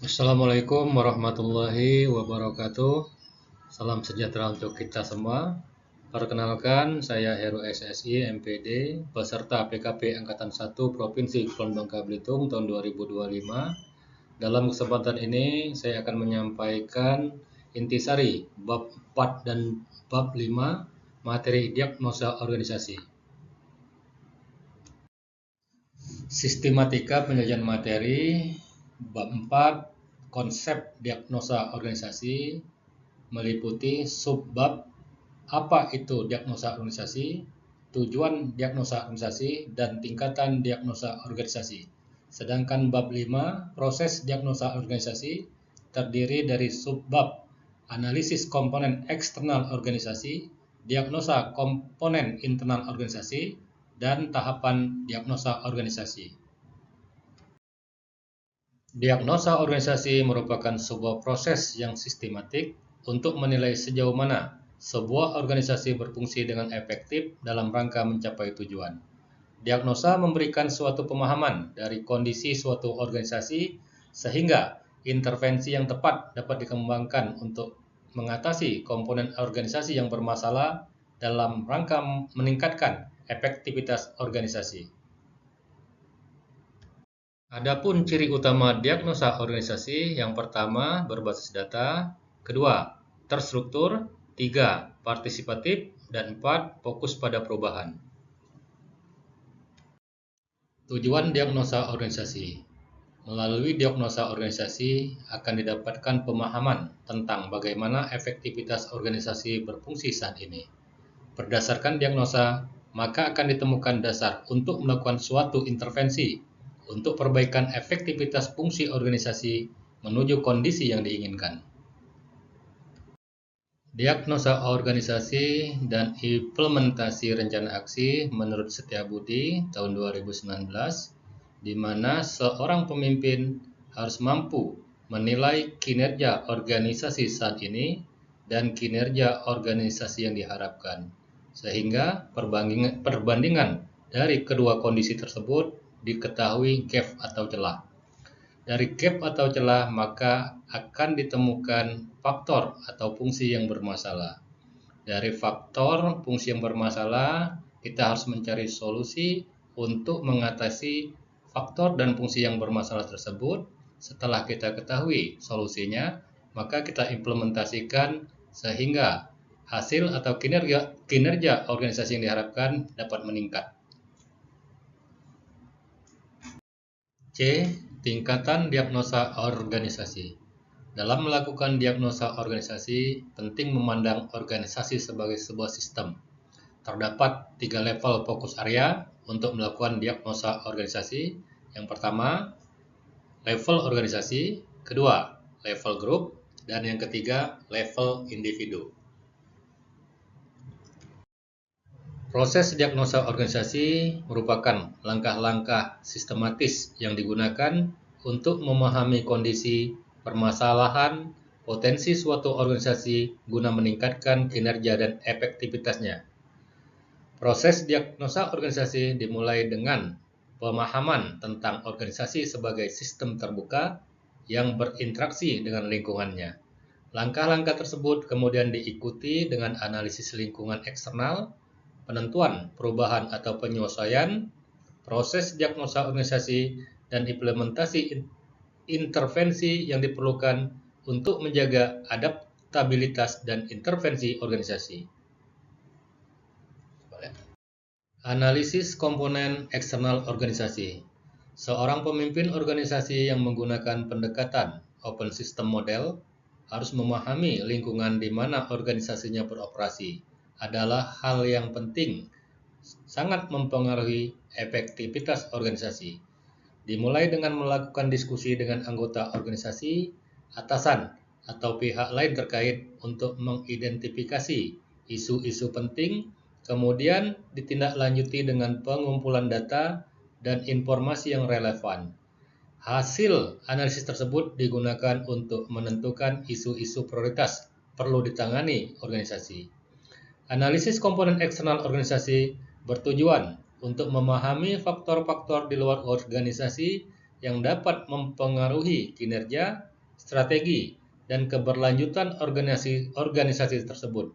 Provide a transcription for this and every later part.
Assalamualaikum warahmatullahi wabarakatuh. Salam sejahtera untuk kita semua. Perkenalkan, saya Heru SSI MPD, peserta PKP Angkatan 1 Provinsi Kepulauan Bangka Belitung tahun 2025. Dalam kesempatan ini, saya akan menyampaikan intisari bab 4 dan bab 5 materi diagnosa organisasi. Sistematika penyajian materi bab 4 konsep diagnosa organisasi meliputi subbab apa itu diagnosa organisasi, tujuan diagnosa organisasi, dan tingkatan diagnosa organisasi. Sedangkan bab 5 proses diagnosa organisasi terdiri dari subbab analisis komponen eksternal organisasi, diagnosa komponen internal organisasi, dan tahapan diagnosa organisasi. Diagnosa organisasi merupakan sebuah proses yang sistematik untuk menilai sejauh mana sebuah organisasi berfungsi dengan efektif dalam rangka mencapai tujuan. Diagnosa memberikan suatu pemahaman dari kondisi suatu organisasi sehingga intervensi yang tepat dapat dikembangkan untuk mengatasi komponen organisasi yang bermasalah dalam rangka meningkatkan efektivitas organisasi. Adapun ciri utama diagnosa organisasi, yang pertama berbasis data, kedua terstruktur, tiga partisipatif, dan empat fokus pada perubahan. Tujuan diagnosa organisasi. Melalui diagnosa organisasi akan didapatkan pemahaman tentang bagaimana efektivitas organisasi berfungsi saat ini. Berdasarkan diagnosa, maka akan ditemukan dasar untuk melakukan suatu intervensi untuk perbaikan efektivitas fungsi organisasi menuju kondisi yang diinginkan. Diagnosa organisasi dan implementasi rencana aksi menurut Setiabudi tahun 2019, di mana seorang pemimpin harus mampu menilai kinerja organisasi saat ini dan kinerja organisasi yang diharapkan, sehingga perbandingan dari kedua kondisi tersebut diketahui gap atau celah. Dari gap atau celah maka akan ditemukan faktor atau fungsi yang bermasalah. Dari faktor fungsi yang bermasalah, kita harus mencari solusi untuk mengatasi faktor dan fungsi yang bermasalah tersebut. Setelah kita ketahui solusinya, maka kita implementasikan sehingga hasil atau kinerja organisasi yang diharapkan dapat meningkat. C. Tingkatan diagnosa organisasi. Dalam melakukan diagnosa organisasi, penting memandang organisasi sebagai sebuah sistem. Terdapat 3 level fokus area untuk melakukan diagnosa organisasi. Yang pertama, level organisasi, kedua, level grup, dan yang ketiga, level individu. Proses diagnosa organisasi merupakan langkah-langkah sistematis yang digunakan untuk memahami kondisi, permasalahan, potensi suatu organisasi guna meningkatkan kinerja dan efektivitasnya. Proses diagnosa organisasi dimulai dengan pemahaman tentang organisasi sebagai sistem terbuka yang berinteraksi dengan lingkungannya. Langkah-langkah tersebut kemudian diikuti dengan analisis lingkungan eksternal, penentuan perubahan atau penyesuaian, proses diagnosa organisasi, dan implementasi intervensi yang diperlukan untuk menjaga adaptabilitas dan intervensi organisasi. Analisis komponen eksternal organisasi. Seorang pemimpin organisasi yang menggunakan pendekatan open system model harus memahami lingkungan di mana organisasinya beroperasi adalah hal yang penting, sangat mempengaruhi efektivitas organisasi. Dimulai dengan melakukan diskusi dengan anggota organisasi, atasan, atau pihak lain terkait untuk mengidentifikasi isu-isu penting, kemudian ditindaklanjuti dengan pengumpulan data dan informasi yang relevan. Hasil analisis tersebut digunakan untuk menentukan isu-isu prioritas perlu ditangani organisasi. Analisis komponen eksternal organisasi bertujuan untuk memahami faktor-faktor di luar organisasi yang dapat mempengaruhi kinerja, strategi, dan keberlanjutan organisasi tersebut.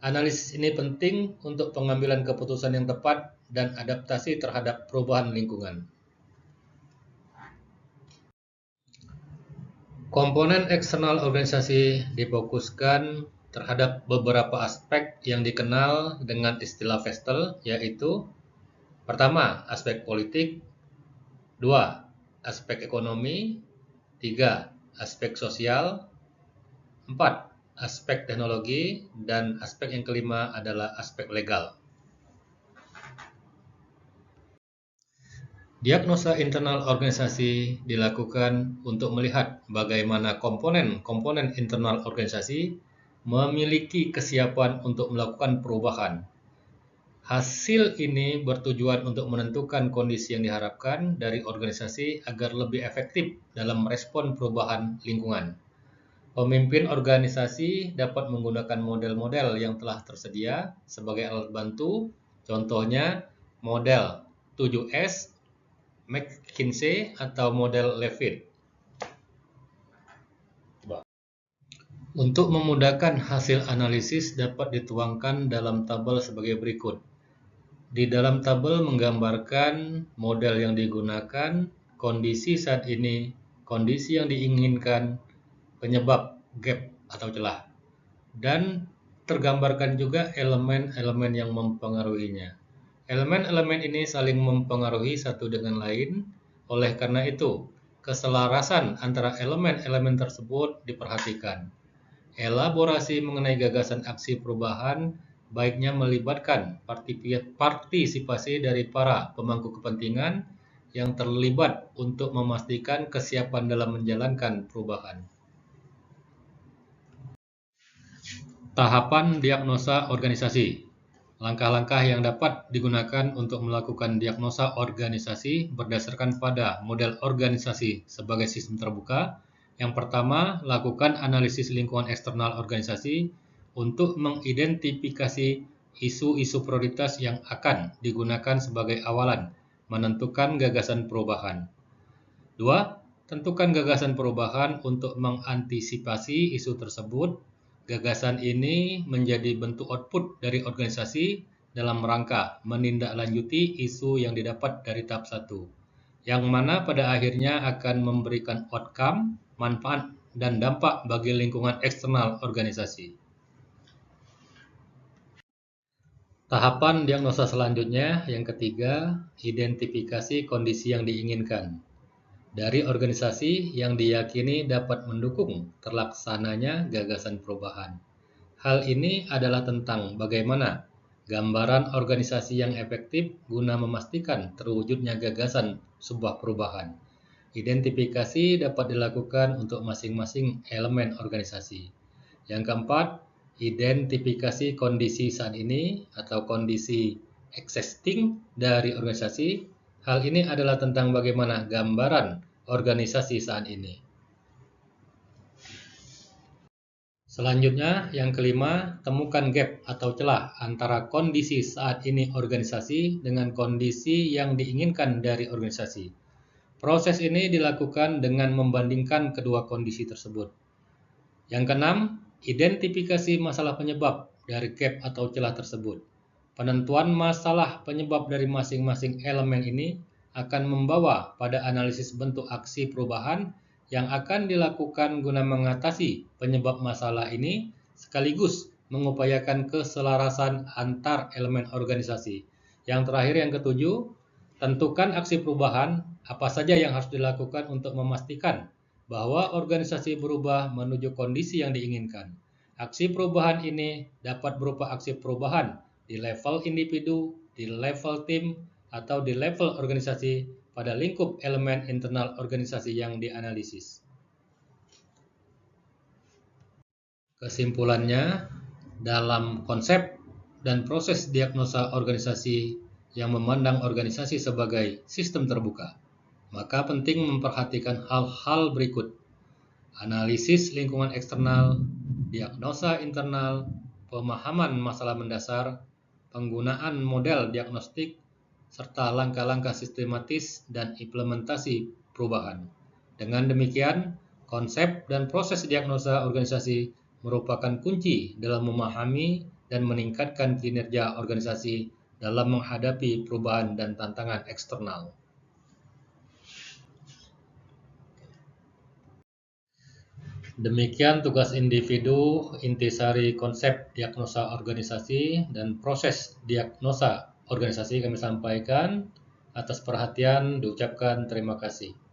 Analisis ini penting untuk pengambilan keputusan yang tepat dan adaptasi terhadap perubahan lingkungan. Komponen eksternal organisasi difokuskan terhadap beberapa aspek yang dikenal dengan istilah Vestel, yaitu pertama, aspek politik, 2, aspek ekonomi, 3, aspek sosial, 4, aspek teknologi, dan aspek yang kelima adalah aspek legal. Diagnosa internal organisasi dilakukan untuk melihat bagaimana komponen-komponen internal organisasi memiliki kesiapan untuk melakukan perubahan. Hasil ini bertujuan untuk menentukan kondisi yang diharapkan dari organisasi agar lebih efektif dalam merespon perubahan lingkungan. Pemimpin organisasi dapat menggunakan model-model yang telah tersedia sebagai alat bantu, contohnya model 7S, McKinsey, atau model Levitt. Untuk memudahkan hasil analisis dapat dituangkan dalam tabel sebagai berikut. Di dalam tabel menggambarkan model yang digunakan, kondisi saat ini, kondisi yang diinginkan, penyebab gap atau celah, dan tergambarkan juga elemen-elemen yang mempengaruhinya. Elemen-elemen ini saling mempengaruhi satu dengan lain, oleh karena itu, keselarasan antara elemen-elemen tersebut diperhatikan. Elaborasi mengenai gagasan aksi perubahan baiknya melibatkan partisipasi dari para pemangku kepentingan yang terlibat untuk memastikan kesiapan dalam menjalankan perubahan. Tahapan diagnosa organisasi. Langkah-langkah yang dapat digunakan untuk melakukan diagnosa organisasi berdasarkan pada model organisasi sebagai sistem terbuka. Yang pertama, lakukan analisis lingkungan eksternal organisasi untuk mengidentifikasi isu-isu prioritas yang akan digunakan sebagai awalan menentukan gagasan perubahan. 2. Tentukan gagasan perubahan untuk mengantisipasi isu tersebut. Gagasan ini menjadi bentuk output dari organisasi dalam rangka menindaklanjuti isu yang didapat dari tahap 1, yang mana pada akhirnya akan memberikan outcome, manfaat, dan dampak bagi lingkungan eksternal organisasi. Tahapan diagnosa selanjutnya, yang ketiga, identifikasi kondisi yang diinginkan dari organisasi yang diyakini dapat mendukung terlaksananya gagasan perubahan. Hal ini adalah tentang bagaimana gambaran organisasi yang efektif guna memastikan terwujudnya gagasan sebuah perubahan. Identifikasi dapat dilakukan untuk masing-masing elemen organisasi. Yang keempat, identifikasi kondisi saat ini atau kondisi existing dari organisasi. Hal ini adalah tentang bagaimana gambaran organisasi saat ini. Selanjutnya, yang kelima, temukan gap atau celah antara kondisi saat ini organisasi dengan kondisi yang diinginkan dari organisasi. Proses ini dilakukan dengan membandingkan kedua kondisi tersebut. Yang keenam, identifikasi masalah penyebab dari gap atau celah tersebut. Penentuan masalah penyebab dari masing-masing elemen ini akan membawa pada analisis bentuk aksi perubahan yang akan dilakukan guna mengatasi penyebab masalah ini sekaligus mengupayakan keselarasan antar elemen organisasi. Yang terakhir, yang ketujuh, tentukan aksi perubahan apa saja yang harus dilakukan untuk memastikan bahwa organisasi berubah menuju kondisi yang diinginkan. Aksi perubahan ini dapat berupa aksi perubahan di level individu, di level tim, atau di level organisasi pada lingkup elemen internal organisasi yang dianalisis. Kesimpulannya, dalam konsep dan proses diagnosa organisasi yang memandang organisasi sebagai sistem terbuka, maka penting memperhatikan hal-hal berikut: analisis lingkungan eksternal, diagnosa internal, pemahaman masalah mendasar, penggunaan model diagnostik, serta langkah-langkah sistematis dan implementasi perubahan. Dengan demikian, Konsep dan proses diagnosa organisasi merupakan kunci dalam memahami dan meningkatkan kinerja organisasi dalam menghadapi perubahan dan tantangan eksternal. Demikian tugas individu, intisari konsep diagnosa organisasi dan proses diagnosa organisasi kami sampaikan. Atas perhatian diucapkan terima kasih.